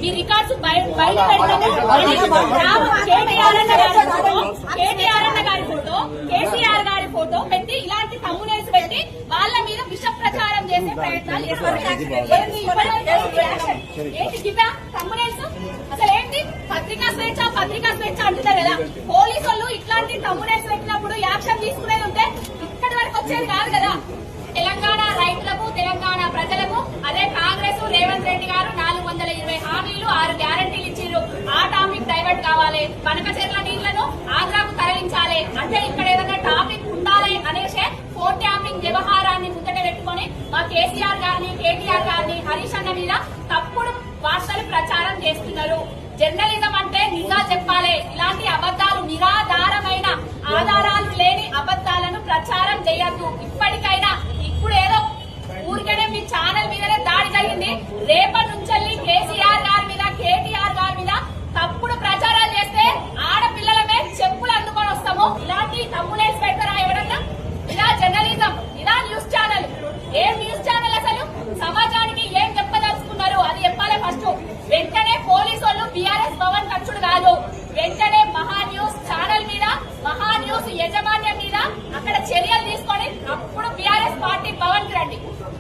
ఈ రికార్డ్స్ బయట కేటీఆర్ అన్న గారి ఫోటో కేసీఆర్ గారి ఫోటో పెట్టి ఇలాంటి తమ్మునేసి పెట్టి వాళ్ళ మీద విష ప్రచారం చేసే ప్రయత్నాలు చేస్తారు. తమ్మునేల్స్ అసలు ఏంటి పత్రికా స్వేచ్ఛ అంటున్నారు కదా. పోలీసు వాళ్ళు ఇట్లాంటి తమ్మునేల్స్ పెట్టినప్పుడు యాక్షన్ తీసుకునేది ఉంటే ఇక్కడి వరకు వచ్చేది కాదు కదా. తెలంగాణ రైతులకు తెలంగాణ ప్రజలకు అదే కాంగ్రెస్ రేవంత్ రెడ్డి గారు 420 హామీలు 6 గ్యారంటీలు ఇచ్చారు. ఆ టాపిక్ డైవర్ట్ కావాలి, బనకచెర్ల నీళ్లను ఆంధ్రాకు తరలించాలి అంటే ఇక్కడ ఏదైనా టాపిక్ ఉండాలి అనేసే ఫోన్ ట్యాపింగ్ వ్యవహారాన్ని ముందట పెట్టుకుని మా కేసీఆర్ గారిని కేటీఆర్ గారిని హరీష్ అన్న మీద తప్పుడు వార్తలు ప్రచారం చేస్తున్నారు. జర్నలిజం అంటే నిజా చెప్పాలి. ఇలాంటి అబద్దాలు నిరాధారమైన ఆధారాలు లేని అబద్దాలను ప్రచారం చేయొద్దు. ఇప్పటికైనా ఇప్పుడు ఏదో ఊరికనే మీ ఛానల్ మీదనే దాడి జరిగింది. రేపటి నుంచి కేసీఆర్ గారి మీద కేటీఆర్ గారి మీద తప్పుడు ప్రచారాలు చేస్తే ఆడపిల్లలమే చెప్పులు అందుకొని వస్తాము. ఇలాంటి తమ్మునేసి పెడతారా ఎవరన్నా? ఇదా జర్నలిజం, ఇదా న్యూస్ ఛానల్? ఏం న్యూస్ ఛానల్ అసలు? సమాజానికి ఏం చెప్పదలుచుకున్నారు అది చెప్పాలి. ఫస్ట్ వెంటనే పోలీసు వాళ్ళు బీఆర్ఎస్ భవన్ ఖర్చుడు కాదు, వెంటనే